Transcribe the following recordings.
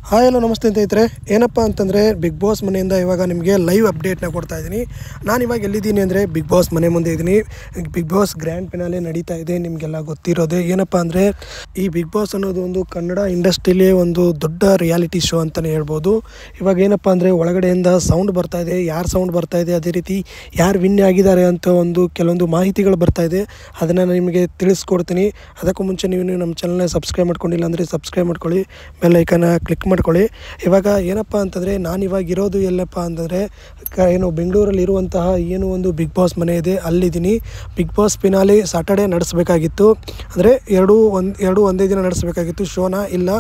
Hi hello ನಮಸ್ತೆ ಸ್ನೇಹಿತರೆ. ಏನಪ್ಪ ಅಂತಂದರೆ ಬಿಗ್ ಬಾಸ್ ಮನೆಯಿಂದ ಇವಾಗ ನಿಮಗೆ ಲೈವ್ ಅಪ್ಡೇಟ್ನ ಕೊಡ್ತಾ ಇದ್ದೀನಿ. ನಾನು ಇವಾಗ ಎಲ್ಲಿದ್ದೀನಿ ಅಂದರೆ ಬಿಗ್ ಬಾಸ್ ಮನೆ ಮುಂದೆ ಇದ್ದೀನಿ. ಬಿಗ್ ಬಾಸ್ ಗ್ರ್ಯಾಂಡ್ ಫಿನಾಲೆ ನಡೀತಾ ಇದೆ, ನಿಮಗೆಲ್ಲ ಗೊತ್ತಿರೋದೆ. ಏನಪ್ಪ ಅಂದರೆ ಈ ಬಿಗ್ ಬಾಸ್ ಅನ್ನೋದು ಒಂದು ಕನ್ನಡ ಇಂಡಸ್ಟ್ರಿಲೇ ಒಂದು ದೊಡ್ಡ ರಿಯಾಲಿಟಿ ಶೋ ಅಂತಲೇ ಹೇಳ್ಬೋದು. ಇವಾಗ ಏನಪ್ಪ ಅಂದರೆ ಒಳಗಡೆಯಿಂದ ಸೌಂಡ್ ಬರ್ತಾ ಇದೆ, ಯಾರು ಸೌಂಡ್ ಬರ್ತಾ ಇದೆ, ಅದೇ ರೀತಿ ಯಾರು ವಿನ್ ಆಗಿದ್ದಾರೆ ಅಂತ ಕೆಲವೊಂದು ಮಾಹಿತಿಗಳು ಬರ್ತಾ ಇದೆ. ಅದನ್ನು ನಾನು ನಿಮಗೆ ತಿಳಿಸ್ಕೊಡ್ತೀನಿ. ಅದಕ್ಕೂ ಮುಂಚೆ ನೀವು ನಮ್ಮ ಚಾನಲ್ನ ಸಬ್ಸ್ಕ್ರೈಬ್ ಮಾಡ್ಕೊಂಡಿಲ್ಲ ಅಂದರೆ ಸಬ್ಸ್ಕ್ರೈಬ್ ಮಾಡ್ಕೊಳ್ಳಿ, ಬೆಲ್ ಐಕನ್ನ ಕ್ಲಿಕ್ ಮಾಡ್ಕೊಳ್ಳಿ. ಇವಾಗ ಏನಪ್ಪ ಅಂತಂದರೆ ನಾನಿವಾಗ ಇರೋದು ಎಲ್ಲಪ್ಪ ಅಂತಂದರೆ ಬೆಂಗಳೂರಲ್ಲಿ ಇರುವಂತಹ ಒಂದು ಬಿಗ್ ಬಾಸ್ ಮನೆ ಇದೆ, ಅಲ್ಲಿದ್ದೀನಿ. ಬಿಗ್ ಬಾಸ್ ಫಿನಾಲೆ ಸಾಟರ್ಡೆ ನಡೆಸಬೇಕಾಗಿತ್ತು, ಅಂದರೆ ಎರಡು ಒಂದೇ ದಿನ ನಡೆಸಬೇಕಾಗಿತ್ತು ಶೋನ. ಇಲ್ಲ,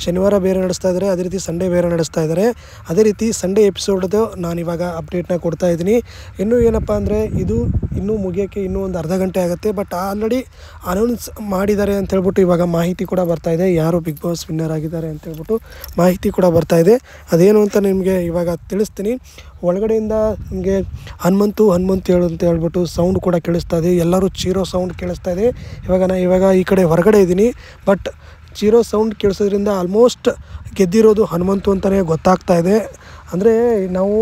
ಶನಿವಾರ ಬೇರೆ ನಡೆಸ್ತಾ ಇದ್ದಾರೆ, ಅದೇ ರೀತಿ ಸಂಡೇ ಬೇರೆ ನಡೆಸ್ತಾ ಇದ್ದಾರೆ. ಅದೇ ರೀತಿ ಸಂಡೇ ಎಪಿಸೋಡ್ದು ನಾನಿವಾಗ ಅಪ್ಡೇಟ್ನ ಕೊಡ್ತಾ ಇದ್ದೀನಿ. ಇನ್ನೂ ಏನಪ್ಪ ಅಂದರೆ ಇದು ಇನ್ನೂ ಮುಗಿಯೋಕ್ಕೆ ಇನ್ನೂ ಒಂದು ಅರ್ಧ ಗಂಟೆ ಆಗುತ್ತೆ. ಬಟ್ ಆಲ್ರೆಡಿ ಅನೌನ್ಸ್ ಮಾಡಿದ್ದಾರೆ ಅಂತ ಹೇಳ್ಬಿಟ್ಟು ಇವಾಗ ಮಾಹಿತಿ ಕೂಡ ಬರ್ತಾ ಇದೆ, ಯಾರು ಬಿಗ್ ಬಾಸ್ ವಿನ್ನರ್ ಆಗಿದ್ದಾರೆ ಅಂತ ಹೇಳ್ಬಿಟ್ಟು ಮಾಹಿತಿ ಕೂಡ ಬರ್ತಾ ಇದೆ. ಅದೇನು ಅಂತ ನಿಮಗೆ ಇವಾಗ ತಿಳಿಸ್ತೀನಿ. ಒಳಗಡೆಯಿಂದ ನಿಮಗೆ ಹನುಮಂತು ಹೇಳು ಅಂತ ಹೇಳ್ಬಿಟ್ಟು ಸೌಂಡ್ ಕೂಡ ಕೇಳಿಸ್ತಾ ಇದೆ, ಎಲ್ಲರೂ ಚೀರೋ ಸೌಂಡ್ ಕೇಳಿಸ್ತಾ ಇದೆ. ಇವಾಗ ಈ ಕಡೆ ಹೊರಗಡೆ ಇದ್ದೀನಿ, ಬಟ್ ಚೀರೋ ಸೌಂಡ್ ಕೇಳಿಸೋದ್ರಿಂದ ಆಲ್ಮೋಸ್ಟ್ ಗೆದ್ದಿರೋದು ಹನುಮಂತು ಅಂತಲೇ ಗೊತ್ತಾಗ್ತಾ ಇದೆ. ಅಂದರೆ ನಾವು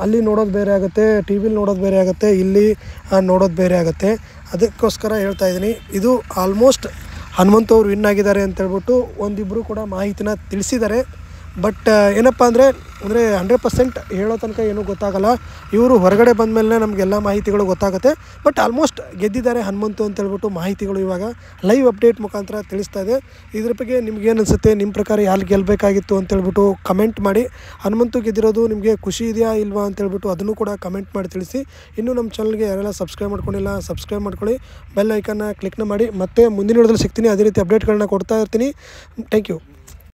ಅಲ್ಲಿ ನೋಡೋದು ಬೇರೆ ಆಗುತ್ತೆ, ಟಿ ವಿಲಿ ನೋಡೋದು ಬೇರೆ ಆಗುತ್ತೆ, ಇಲ್ಲಿ ನೋಡೋದು ಬೇರೆ ಆಗುತ್ತೆ. ಅದಕ್ಕೋಸ್ಕರ ಹೇಳ್ತಾ ಇದ್ದೀನಿ, ಇದು ಆಲ್ಮೋಸ್ಟ್ ಹನುಮಂತು ಅವ್ರು ವಿನ್ ಆಗಿದ್ದಾರೆ ಅಂತೇಳ್ಬಿಟ್ಟು ಒಂದಿಬ್ಬರು ಕೂಡ ಮಾಹಿತಿನ ತಿಳಿಸಿದ್ದಾರೆ. ಬಟ್ ಏನಪ್ಪ ಅಂದರೆ 100% ಹೇಳೋ ತನಕ ಏನೂ ಗೊತ್ತಾಗಲ್ಲ. ಇವರು ಹೊರಗಡೆ ಬಂದಮೇಲೆ ನಮಗೆಲ್ಲ ಮಾಹಿತಿಗಳು ಗೊತ್ತಾಗುತ್ತೆ. ಬಟ್ ಆಲ್ಮೋಸ್ಟ್ ಗೆದ್ದಿದ್ದಾರೆ ಹನುಮಂತು ಅಂತೇಳ್ಬಿಟ್ಟು ಮಾಹಿತಿಗಳು ಇವಾಗ ಲೈವ್ ಅಪ್ಡೇಟ್ ಮುಖಾಂತರ ತಿಳಿಸ್ತಾ ಇದೆ. ಇದ್ರ ಬಗ್ಗೆ ನಿಮ್ಗೇನು ಅನಿಸುತ್ತೆ, ನಿಮ್ಮ ಪ್ರಕಾರ ಯಾರು ಗೆಲ್ಲಬೇಕಾಗಿತ್ತು ಅಂತೇಳ್ಬಿಟ್ಟು ಕಮೆಂಟ್ ಮಾಡಿ. ಹನುಮಂತು ಗೆದ್ದಿರೋದು ನಿಮಗೆ ಖುಷಿ ಇದೆಯಾ ಇಲ್ವಾ ಅಂತೇಳ್ಬಿಟ್ಟು ಅದನ್ನು ಕೂಡ ಕಮೆಂಟ್ ಮಾಡಿ ತಿಳಿಸಿ. ಇನ್ನೂ ನಮ್ಮ ಚಾನಲ್ಗೆ ಯಾರೆಲ್ಲ ಸಬ್ಸ್ಕ್ರೈಬ್ ಮಾಡ್ಕೊಂಡಿಲ್ಲ ಸಬ್ಸ್ಕ್ರೈಬ್ ಮಾಡ್ಕೊಳ್ಳಿ, ಬೆಲ್ ಐಕನ್ನ ಕ್ಲಿಕ್ನ ಮಾಡಿ. ಮತ್ತೆ ಮುಂದಿನ ವಿಡಿಯೋದಲ್ಲಿ ಸಿಗ್ತೀನಿ, ಅದೇ ರೀತಿ ಅಪ್ಡೇಟ್ಗಳನ್ನ ಕೊಡ್ತಾ ಇರ್ತೀನಿ. Thank you.